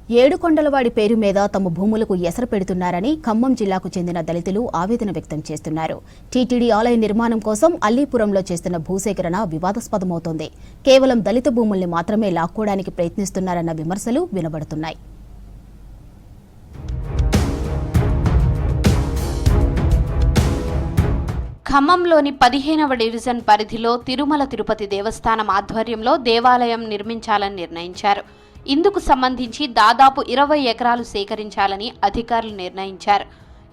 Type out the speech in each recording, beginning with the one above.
ఏడుకొండలవాడి పేరు మీద తమ భూములకు ఎసరు పెడుతున్నారని ఖమ్మం జిల్లాకు చెందిన దళితులు ఆవేదన వ్యక్తం చేస్తున్నారు. టీటీడీ ఆలయ నిర్మాణం కోసం అల్లీపురంలో చేస్తున్న భూసేకరణ వివాదాస్పదమవుతోంది. కేవలం దళిత భూముల్ని మాత్రమే లాక్కోవడానికి ప్రయత్నిస్తున్నారన్న విమర్శలు వినబడుతున్నాయి. ఖమ్మంలోని 15వ డివిజన్ పరిధిలో తిరుమల తిరుపతి దేవస్థానం ఆధ్వర్యంలో దేవాలయం నిర్మించాలని నిర్ణయించారు. ఇందుకు సంబంధించి దాదాపు 20 ఎకరాలు సేకరించాలని అధికారులు నిర్ణయించారు.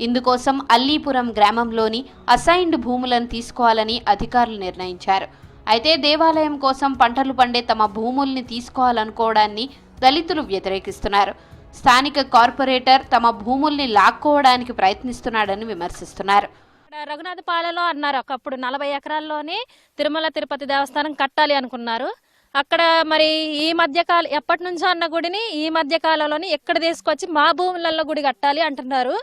ఇందుకోసం అల్లీపురం గ్రామంలోని అసైన్డ్ భూములను తీసుకోవాలని అధికారులు నిర్ణయించారు. అయితే దేవాలయం కోసం పంటలు పండే తమ భూముల్ని తీసుకోవాలనుకోవడాన్ని దళితులు వ్యతిరేకిస్తున్నారు. స్థానిక కార్పొరేటర్ తమ భూముల్ని లాక్కోవడానికి ప్రయత్నిస్తున్నాడని విమర్శిస్తున్నారు. రఘునాథపాలలో అన్నారు, ఒకప్పుడు 40 ఎకరాల్లోనే తిరుమల తిరుపతి దేవస్థానం కట్టాలి అనుకున్నారు. అక్కడ మరి ఈ మధ్యకాలం ఎప్పటి నుంచో అన్న గుడిని ఈ మధ్యకాలంలోని ఎక్కడ తీసుకొచ్చి మా భూములలో గుడి కట్టాలి అంటున్నారు.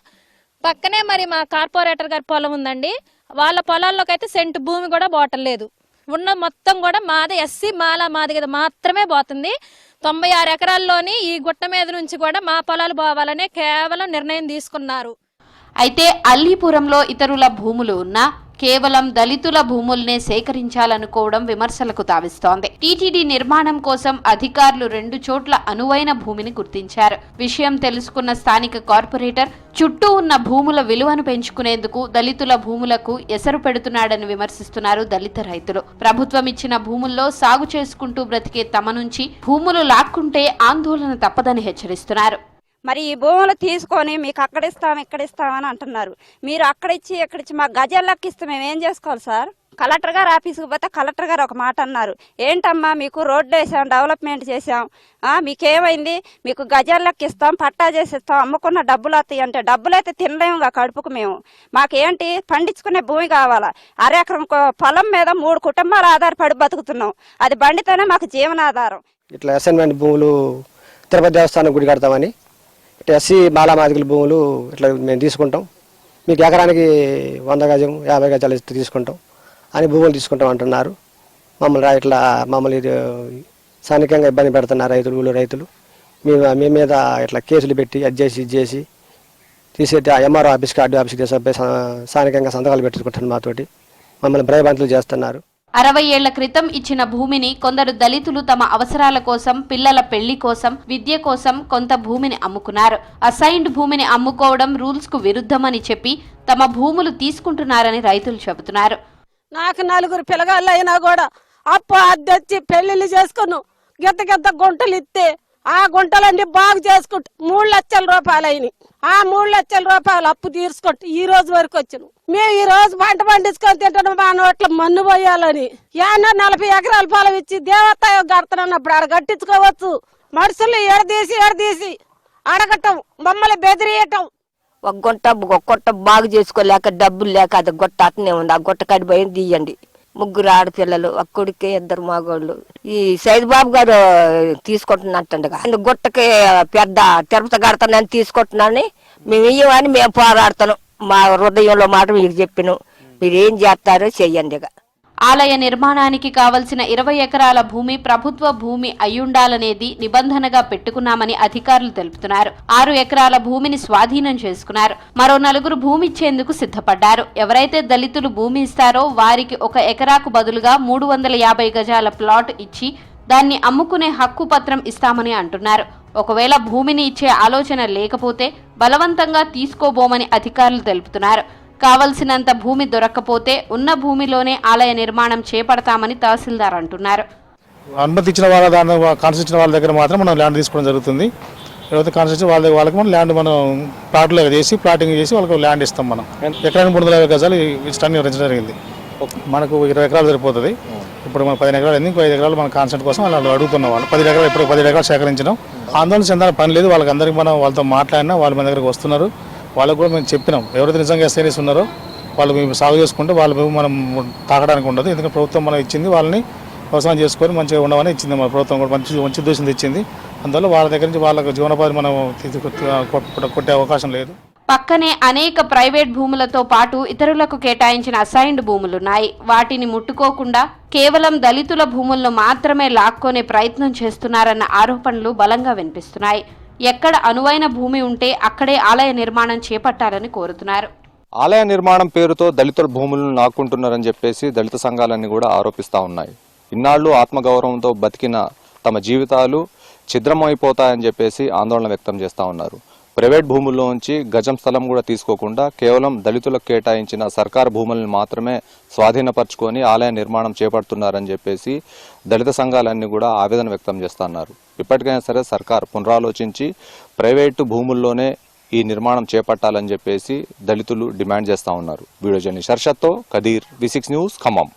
పక్కనే మరి మా కార్పొరేటర్ గారి పొలం ఉందండి. వాళ్ళ పొలాల్లోకి అయితే సెంటు భూమి కూడా పోవట్లేదు. ఉన్న మొత్తం కూడా మాది ఎస్సీ మాదిగ మాత్రమే పోతుంది. 96 ఎకరాల్లోని ఈ గుట్ట మీద నుంచి కూడా మా పొలాలు పోవాలనే కేవలం నిర్ణయం తీసుకున్నారు. అయితే అల్లీపురంలో ఇతరుల భూములు ఉన్నా కేవలం దళితుల భూముల్నే సేకరించాలనుకోవడం విమర్శలకు తావిస్తోంది. టీటీడీ నిర్మాణం కోసం అధికారులు 2 చోట్ల అనువైన భూమిని గుర్తించారు. విషయం తెలుసుకున్న స్థానిక కార్పొరేటర్ చుట్టూ ఉన్న భూముల విలువను పెంచుకునేందుకు దళితుల భూములకు ఎసరు పెడుతున్నాడని విమర్శిస్తున్నారు దళిత రైతులు. ప్రభుత్వం ఇచ్చిన భూముల్లో సాగు చేసుకుంటూ బ్రతికే తమ నుంచి భూములు లాక్కుంటే ఆందోళన తప్పదని హెచ్చరిస్తున్నారు. మరి ఈ భూములు తీసుకొని మీకు అక్కడ ఇస్తామని అంటున్నారు. మీరు ఎక్కడిచ్చి మా గజాలకు ఇస్తే మేము ఏం చేసుకోవాలి సార్? కలెక్టర్ గారు ఆఫీస్కి పోతే కలెక్టర్ గారు ఒక మాట అన్నారు, ఏంటమ్మా మీకు రోడ్డు వేసాం, డెవలప్మెంట్ చేసాం, మీకేమైంది, మీకు గజాలకు ఇస్తాం, పట్టా చేసిస్తాం, అమ్ముకున్న డబ్బులు వస్తాయి అంటే డబ్బులు అయితే తినలేముగా కడుపుకు మేము. మాకేంటి పండించుకునే భూమి కావాలా? అరెకరం పొలం మీద 3 కుటుంబాలు ఆధారపడి బతుకుతున్నాం. అది బండితోనే మాకు జీవనాధారం. ఇట్లా అసైన్మెంట్ భూములు తిరుపతి దేవస్థానం గుడి కడతామని ఎస్సీ మాదిగల భూములు ఇట్లా మేము తీసుకుంటాం, మీకు ఎకరానికి 100 గజం 50 గజాలు తీసుకుంటాం అని భూములు తీసుకుంటాం అంటున్నారు. మమ్మల్ని స్థానికంగా ఇబ్బంది పెడుతున్నారు రైతులు. మీ మీద ఇట్లా కేసులు పెట్టి అది చేసి తీసేటి ఎంఆర్ఓ ఆఫీస్కి స్థానికంగా సంతకాలు పెట్టుకుంటున్నారు. మాతోటి మమ్మల్ని భయభ్రాంతులు చేస్తున్నారు. 60 ఏళ్ల క్రితం ఇచ్చిన భూమిని కొందరు దళితులు తమ అవసరాల కోసం, పిల్లల పెళ్లి కోసం, విద్య కోసం కొంత భూమిని అమ్ముకున్నారు. అసైన్డ్ భూమిని అమ్ముకోవడం రూల్స్ కు విరుద్ధమని చెప్పి తమ భూములు తీసుకుంటున్నారని రైతులు చెబుతున్నారు. నాకు 4 పిల్లగాళ్ళు అయినా కూడా అద్దెచ్చి పెళ్లిళ్ళు చేసుకున్నాం. గిద్ద గుంటలు ఇస్తే ఆ గుంటలన్నీ బాగు చేసుకుంటూ 3 లక్షల రూపాయలు అయినాయి. ఆ 3 లక్షల రూపాయలు అప్పు తీర్చుకుంటూ ఈ రోజు వరకు వచ్చాను. మేము ఈ రోజు పంట పండించుకొని తింటాం. మా నోట్ల మన్ను పోయాలని 40 ఎకరాల పొలం ఇచ్చి దేవతాయం కడతానన్నప్పుడు ఆడ కట్టించుకోవచ్చు. మనుషులు ఎడదీసి అడగటం, మమ్మల్ని బెదిరియటం. ఒక గుట్ట బాగు చేసుకోలేక డబ్బులు లేక అది గుట్ట అట్నే ఉంది. ఆ గుట్ట కడిపోయి తీయండి. 3 ఆడపిల్లలు, ఒక కొడుకు, 2 మగోళ్ళు. ఈ సైదుబాబు గారు తీసుకుంటున్నట్టుండగా గుట్టకి పెద్ద తిరుపతి కడతానని తీసుకుంటున్నానని మేము ఇయ్యమని మేము పోరాడుతున్నాం. మా హృదయంలో మాట మీకు చెప్పిన, మీరు ఏం చేస్తారో చెయ్యండి. ఆలయ నిర్మాణానికి కావలసిన 20 ఎకరాల భూమి ప్రభుత్వ భూమి అయ్యుండాలనేది నిబంధనగా పెట్టుకున్నామని అధికారులు తెలుపుతున్నారు. 6 ఎకరాల భూమిని స్వాధీనం చేసుకున్నారు. మరో 4 భూమి ఇచ్చేందుకు సిద్ధపడ్డారు. ఎవరైతే దళితులు భూమి ఇస్తారో వారికి 1 ఎకరాకు బదులుగా 350 గజాల ప్లాట్ ఇచ్చి దాన్ని అమ్ముకునే హక్కు పత్రం ఇస్తామని అంటున్నారు. ఒకవేళ భూమిని ఇచ్చే ఆలోచన లేకపోతే బలవంతంగా తీసుకోబోమని అధికారులు తెలుపుతున్నారు. కావలసినంత భూమి దొరక్కపోతే ఉన్న భూమిలోనే ఆలయ నిర్మాణం చేపడతామని తహసీల్దార్ అంటున్నారు. అనుమతి ఇచ్చిన వాళ్ళ దగ్గర మాత్రం మనం ల్యాండ్ తీసుకోవడం జరుగుతుంది. ఎవరైతే కాన్స్టిట్యూషన్ వాళ్ళకి మనం ల్యాండ్ మనం ప్లాటింగ్ చేసి వాళ్ళకి ల్యాండ్ ఇస్తాం. మనం ఎకరానికి 350 గజాలు ఇష్టాన్ని వివరించడం జరిగింది. మనకు 20 ఎకరాలు సరిపోతుంది. ఇప్పుడు మనం 15 ఎకరాలు అయింది. 5 ఎకరాలు మన కాన్సెంట్ కోసం వాళ్ళు అడుగుతున్నాం. వాళ్ళు 10 ఎకరాలు ఇప్పుడు 10 ఎకరాలు సేకరించడం. ఆందోళన చెందాలని పని లేదు. వాళ్ళకి మనం వాళ్ళతో మాట్లాడినా వాళ్ళు మన దగ్గరకు వస్తున్నారు. వాళ్ళకు కూడా మేము చెప్పినాం, ఎవరైతే నిజంగా ఎస్ఐనిస్ ఉన్నారో వాళ్ళు మేము సాగు చేసుకుంటే వాళ్ళ మనం తాకడానికి ఉండదు. ఎందుకంటే ప్రభుత్వం మనం ఇచ్చింది, వాళ్ళని వ్యవసాయం చేసుకొని మంచిగా ఉండవని ఇచ్చింది. మన ప్రభుత్వం కూడా మంచి ఉద్దేశం ఇచ్చింది. అందువల్ల వాళ్ళ దగ్గర నుంచి వాళ్ళకు జీవనోపాధి మనం కొట్టే అవకాశం లేదు. పక్కనే అనేక ప్రైవేట్ భూములతో పాటు ఇతరులకు కేటాయించిన అసైన్డ్ భూములున్నాయి. వాటిని ముట్టుకోకుండా కేవలం దళితుల భూములను మాత్రమే లాక్కొనే ప్రయత్నం చేస్తున్నారన్న ఆరోపణలు బలంగా వినిపిస్తున్నాయి. ఎక్కడ అనువైన భూమి ఉంటే అక్కడే ఆలయ నిర్మాణం చేపట్టాలని కోరుతున్నారు. ఆలయ నిర్మాణం పేరుతో దళితుల భూములను నాక్కుంటున్నారని చెప్పేసి దళిత సంఘాలన్నీ కూడా ఆరోపిస్తూ ఉన్నాయి. ఇన్నాళ్లు ఆత్మగౌరవంతో బతికిన తమ జీవితాలు ఛిద్రమైపోతాయని చెప్పేసి ఆందోళన వ్యక్తం చేస్తూ ఉన్నారు. ప్రైవేట్ భూముల్లోంచి గజం స్థలం కూడా తీసుకోకుండా కేవలం దళితులకు కేటాయించిన సర్కారు భూములను మాత్రమే స్వాధీనపరచుకొని ఆలయ నిర్మాణం చేపడుతున్నారని చెప్పేసి దళిత సంఘాలన్నీ కూడా ఆవేదన వ్యక్తం చేస్తున్నారు. ఇప్పటికైనా సరే సర్కార్ పునరాలోచించి ప్రైవేటు భూముల్లోనే ఈ నిర్మాణం చేపట్టాలని చెప్పేసి దళితులు డిమాండ్ చేస్తూ ఉన్నారు. వీడియో జర్నలిస్ట్ హర్షత్తో కదీర్, V6 న్యూస్, ఖమ్మం.